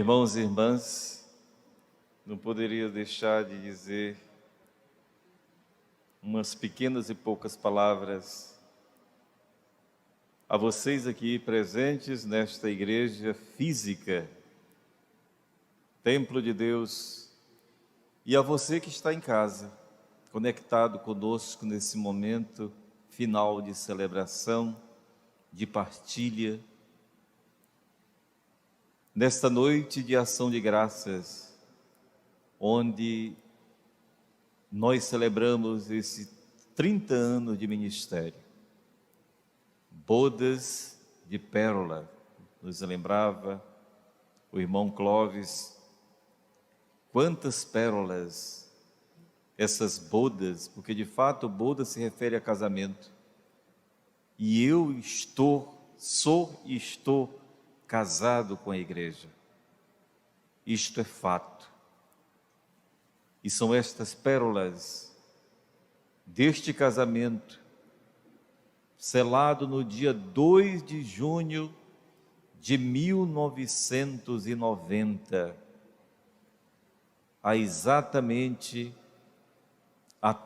Irmãos e irmãs, não poderia deixar de dizer umas pequenas e poucas palavras a vocês aqui presentes nesta igreja física, Templo de Deus, e a você que está em casa, conectado conosco nesse momento final de celebração, de partilha, nesta noite de ação de graças, onde nós celebramos esses 30 anos de ministério. Bodas de pérola, nos lembrava o irmão Clóvis, quantas pérolas essas bodas, porque de fato boda se refere a casamento. E eu sou e estou casado com a igreja. Isto é fato. E são estas pérolas deste casamento, selado no dia 2 de junho de 1990, há exatamente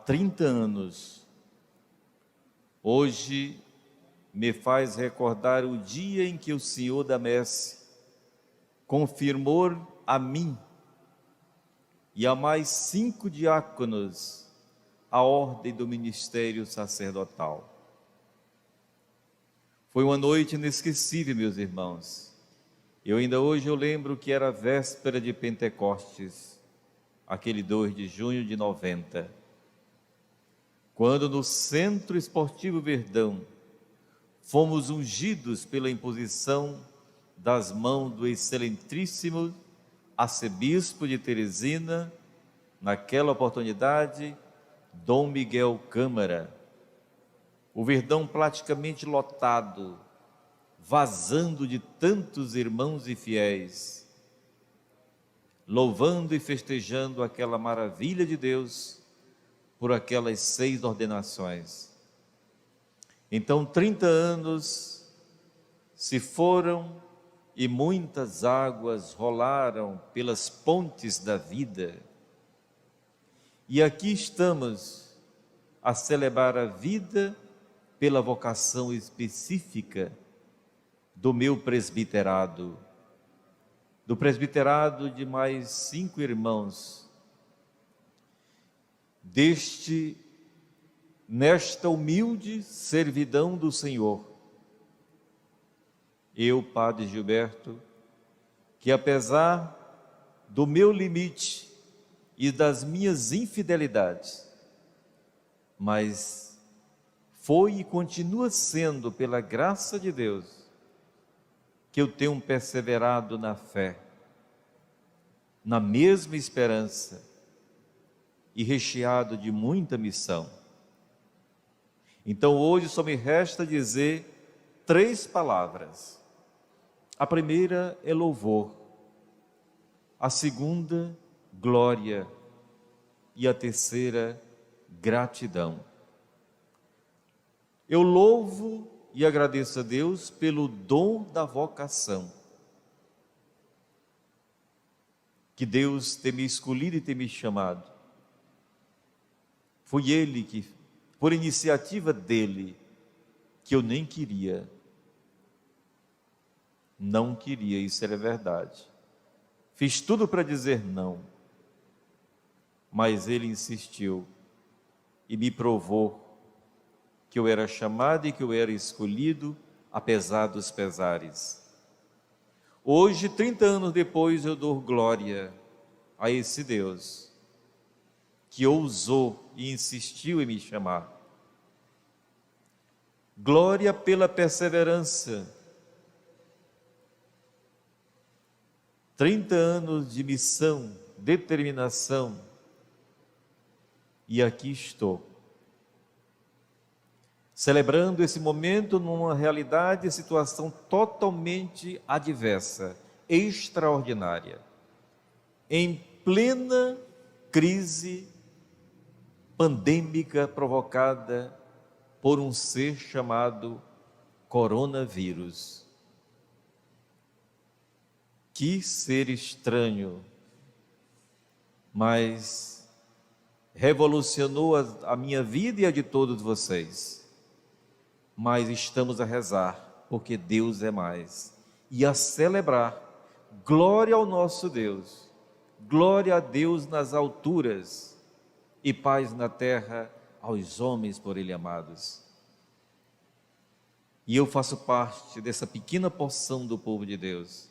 30 anos. Hoje me faz recordar o dia em que o Senhor da Messe confirmou a mim e a mais 5 diáconos a ordem do ministério sacerdotal. Foi uma noite inesquecível, meus irmãos. Ainda hoje eu lembro que era a véspera de Pentecostes, aquele 2 de junho de 90, quando no Centro Esportivo Verdão fomos ungidos pela imposição das mãos do excelentíssimo arcebispo de Teresina, naquela oportunidade, Dom Miguel Câmara. O Verdão praticamente lotado, vazando de tantos irmãos e fiéis, louvando e festejando aquela maravilha de Deus por aquelas 6 ordenações. Então 30 anos se foram e muitas águas rolaram pelas pontes da vida. E aqui estamos a celebrar a vida pela vocação específica do meu presbiterado, do presbiterado de mais 5 irmãos, nesta humilde servidão do Senhor. Eu, Padre Gilberto, que apesar do meu limite e das minhas infidelidades, mas foi e continua sendo pela graça de Deus que eu tenho perseverado na fé, na mesma esperança e recheado de muita missão. Então hoje só me resta dizer 3 palavras. A primeira é louvor, a segunda, glória, e a terceira, gratidão. Eu louvo e agradeço a Deus pelo dom da vocação, que Deus tem me escolhido e tem me chamado. Foi Ele que, por iniciativa dEle, que eu nem queria, não queria, isso era verdade. Fiz tudo para dizer não, mas Ele insistiu e me provou que eu era chamado e que eu era escolhido, apesar dos pesares. Hoje, 30 anos depois, eu dou glória a esse Deus que ousou e insistiu em me chamar. Glória pela perseverança. 30 anos de missão, determinação, e aqui estou, celebrando esse momento numa realidade e situação totalmente adversa, extraordinária, em plena crise pandêmica provocada por um ser chamado coronavírus. Que ser estranho, mas revolucionou a minha vida e a de todos vocês. Mas estamos a rezar, porque Deus é mais, e a celebrar. Glória ao nosso Deus, glória a Deus nas alturas, e paz na terra aos homens por Ele amados. E eu faço parte dessa pequena porção do povo de Deus,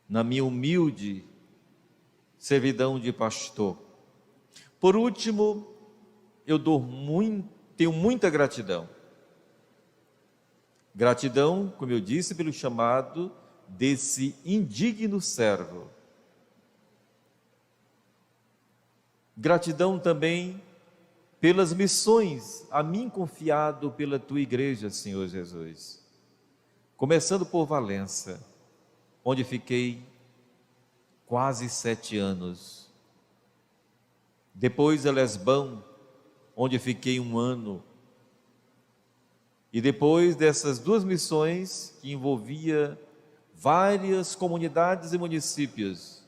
na minha humilde servidão de pastor. Por último, eu tenho muita gratidão. Gratidão, como eu disse, pelo chamado desse indigno servo. Gratidão também pelas missões a mim confiado pela tua igreja, Senhor Jesus. Começando por Valença, onde fiquei quase 7 anos. Depois a Lesbão, onde fiquei 1 ano. E depois dessas 2 missões, que envolvia várias comunidades e municípios,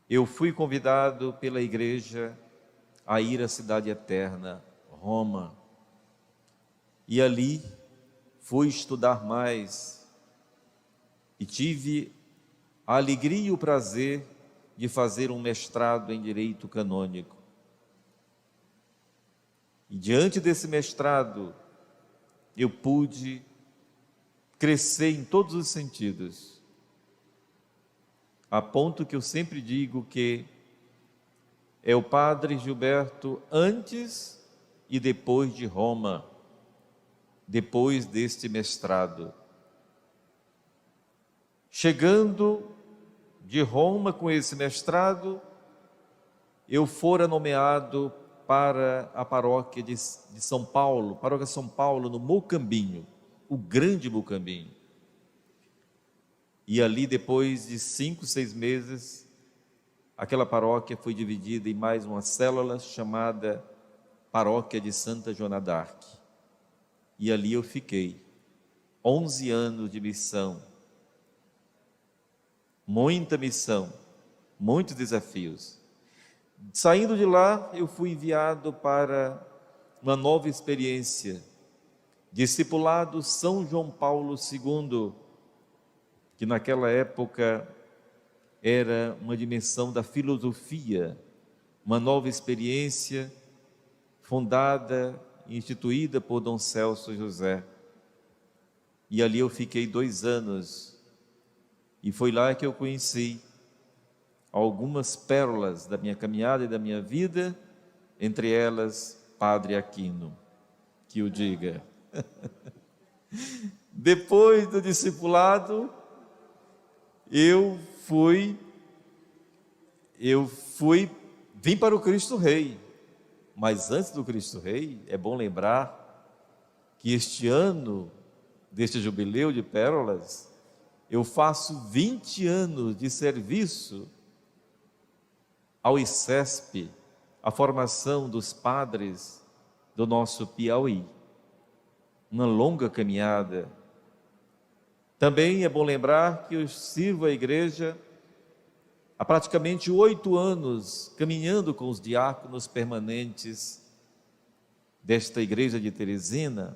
eu fui convidado pela igreja a ir à cidade eterna, Roma. E ali fui estudar mais e tive a alegria e o prazer de fazer um mestrado em Direito Canônico. E diante desse mestrado, eu pude crescer em todos os sentidos, a ponto que eu sempre digo que é o Padre Gilberto antes e depois de Roma, depois deste mestrado. Chegando de Roma com esse mestrado, eu fora nomeado para a paróquia de São Paulo, paróquia São Paulo, no Mocambinho, o grande Mocambinho. E ali, depois de 5, 6 meses, aquela paróquia foi dividida em mais uma célula chamada Paróquia de Santa Joana d'Arc. E ali eu fiquei, 11 anos de missão, muita missão, muitos desafios. Saindo de lá, eu fui enviado para uma nova experiência, discipulado São João Paulo II, que naquela época era uma dimensão da filosofia, uma nova experiência fundada e instituída por Dom Celso José. E ali eu fiquei 2 anos, e foi lá que eu conheci algumas pérolas da minha caminhada e da minha vida, entre elas Padre Aquino, que o diga. Depois do discipulado, vim para o Cristo Rei. Mas antes do Cristo Rei, é bom lembrar que este ano, deste jubileu de pérolas, eu faço 20 anos de serviço ao ICESP, a formação dos padres do nosso Piauí. Uma longa caminhada. Também é bom lembrar que eu sirvo a igreja há praticamente 8 anos, caminhando com os diáconos permanentes desta igreja de Teresina.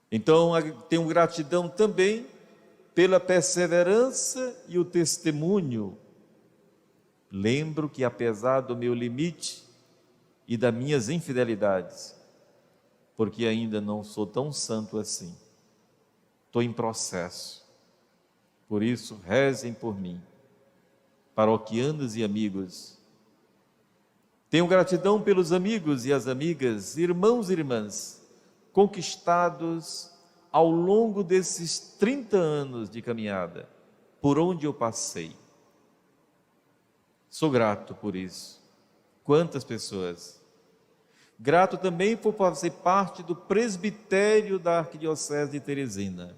Então, tenho gratidão também pela perseverança e o testemunho. Lembro que, apesar do meu limite e das minhas infidelidades, porque ainda não sou tão santo assim, estou em processo. Por isso, rezem por mim, paroquianos e amigos. Tenho gratidão pelos amigos e as amigas, irmãos e irmãs, conquistados ao longo desses 30 anos de caminhada, por onde eu passei. Sou grato por isso. Quantas pessoas. Grato também por fazer parte do presbitério da Arquidiocese de Teresina,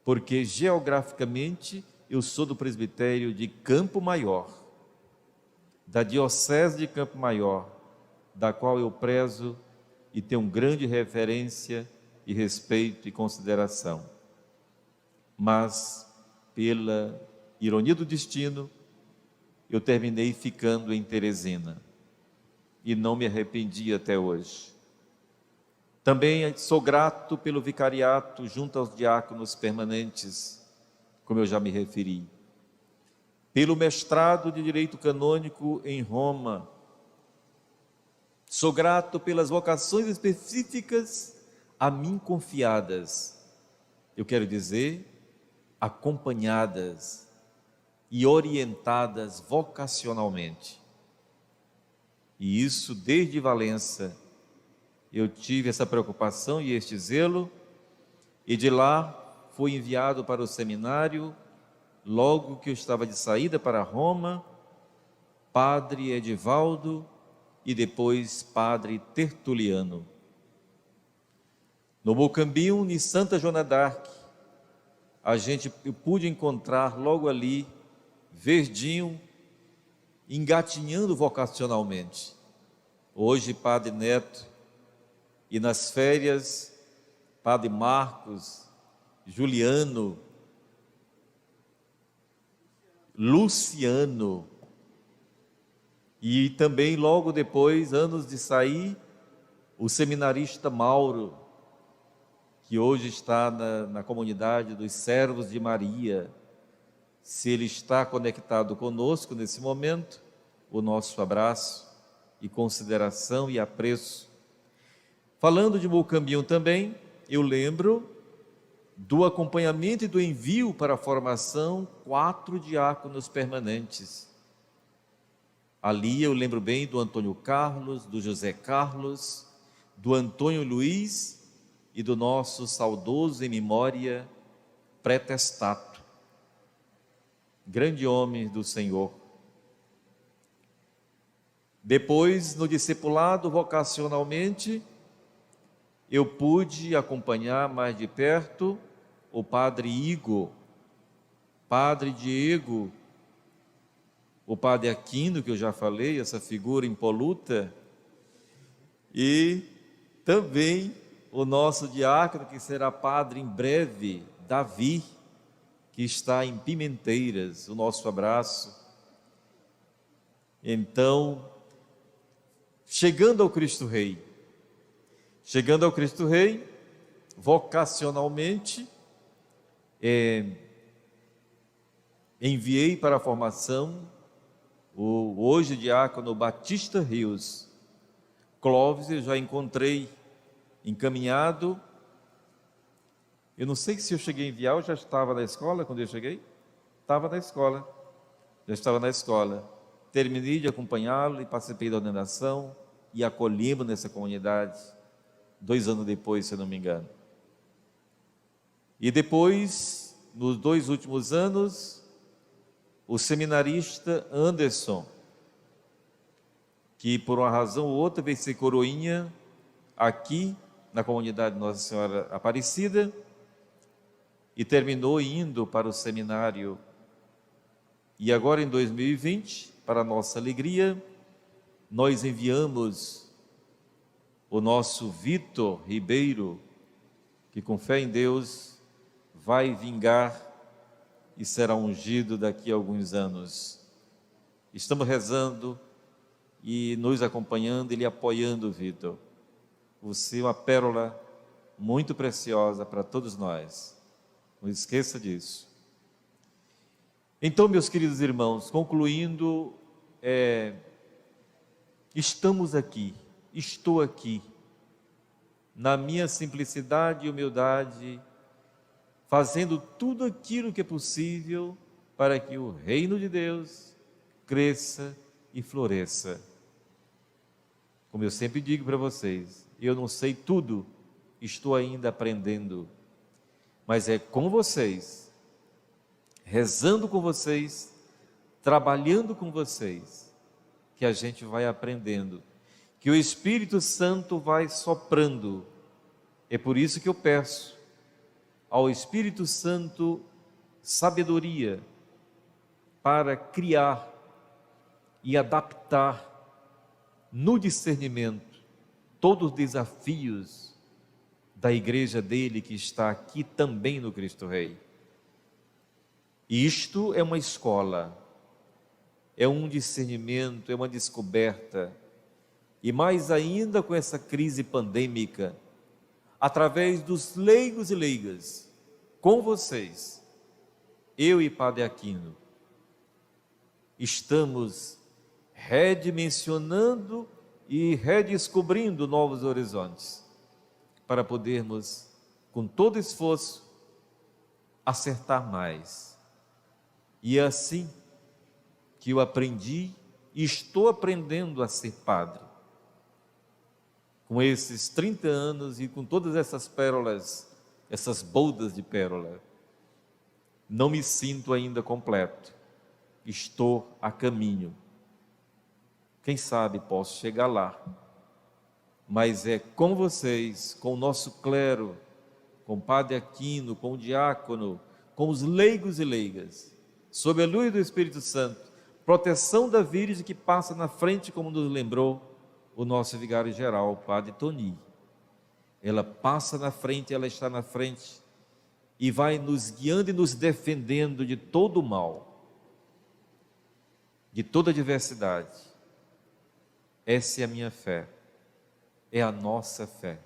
porque geograficamente eu sou do presbitério de Campo Maior, da Diocese de Campo Maior, da qual eu prezo e tenho grande referência e respeito e consideração. mas pela ironia do destino, eu terminei ficando em Teresina e não me arrependi até hoje. Também sou grato pelo vicariato junto aos diáconos permanentes, como eu já me referi, pelo mestrado de Direito Canônico em Roma. Sou grato pelas vocações específicas a mim confiadas, eu quero dizer, acompanhadas e orientadas vocacionalmente. E isso desde Valença, eu tive essa preocupação e este zelo, e de lá fui enviado para o seminário, logo que eu estava de saída para Roma, padre Edivaldo e depois padre Tertuliano. No Mocambium, em Santa Joana d'Arc, eu pude encontrar logo ali, verdinho, engatinhando vocacionalmente. Hoje, Padre Neto, e nas férias, Padre Marcos, Juliano, Luciano, e também logo depois, anos de sair, o seminarista Mauro, que hoje está na comunidade dos Servos de Maria. Se ele está conectado conosco nesse momento, o nosso abraço e consideração e apreço. Falando de Mocambium também, eu lembro do acompanhamento e do envio para a formação 4 diáconos permanentes. Ali eu lembro bem do Antônio Carlos, do José Carlos, do Antônio Luiz e do nosso saudoso em memória Pretestato, grande homem do Senhor. Depois, no discipulado vocacionalmente, eu pude acompanhar mais de perto o Padre Igor, Padre Diego, o Padre Aquino, que eu já falei, essa figura impoluta, e também o nosso diácono, que será padre em breve, Davi, que está em Pimenteiras, o nosso abraço. Então, chegando ao Cristo Rei, vocacionalmente, enviei para a formação o hoje diácono Batista Rios. Clóvis eu já encontrei encaminhado. Eu não sei se eu cheguei a enviar ou já estava na escola quando eu cheguei. Já estava na escola. Terminei de acompanhá-lo e participei da ordenação e acolhemos nessa comunidade 2 anos depois, se eu não me engano. E depois, nos 2 últimos anos, o seminarista Anderson, que por uma razão ou outra veio ser coroinha aqui na comunidade Nossa Senhora Aparecida e terminou indo para o seminário. E agora em 2020, para nossa alegria, nós enviamos o nosso Vitor Ribeiro, que com fé em Deus vai vingar e será ungido daqui a alguns anos. Estamos rezando e nos acompanhando e lhe apoiando, Vitor. Você é uma pérola muito preciosa para todos nós. Não esqueça disso. Então, meus queridos irmãos, concluindo, estamos aqui, estou aqui, na minha simplicidade e humildade, fazendo tudo aquilo que é possível para que o reino de Deus cresça e floresça. Como eu sempre digo para vocês, eu não sei tudo, estou ainda aprendendo, mas é com vocês, rezando com vocês, trabalhando com vocês, que a gente vai aprendendo, que o Espírito Santo vai soprando. É por isso que eu peço ao Espírito Santo sabedoria para criar e adaptar no discernimento todos os desafios da igreja dele que está aqui também no Cristo Rei. Isto é uma escola, é um discernimento, é uma descoberta. E mais ainda com essa crise pandêmica, através dos leigos e leigas, com vocês, eu e Padre Aquino, estamos redimensionando e redescobrindo novos horizontes, para podermos, com todo esforço, acertar mais. E é assim que eu aprendi e estou aprendendo a ser padre. Com esses 30 anos e com todas essas pérolas, essas boldas de pérola, não me sinto ainda completo. Estou a caminho. Quem sabe posso chegar lá. Mas é com vocês, com o nosso clero, com o Padre Aquino, com o diácono, com os leigos e leigas, sob a luz do Espírito Santo, proteção da Virgem que passa na frente, como nos lembrou o nosso vigário-geral, o Padre Toni. Ela passa na frente, ela está na frente e vai nos guiando e nos defendendo de todo o mal, de toda a adversidade. Essa é a minha fé, é a nossa fé.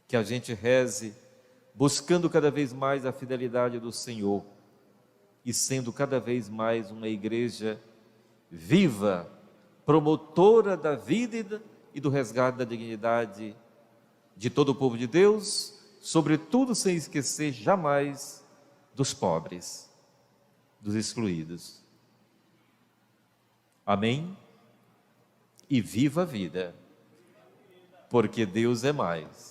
Que a gente reze buscando cada vez mais a fidelidade do Senhor e sendo cada vez mais uma igreja viva, promotora da vida e do resgate da dignidade de todo o povo de Deus, sobretudo sem esquecer jamais dos pobres, dos excluídos. Amém? E viva a vida, porque Deus é mais.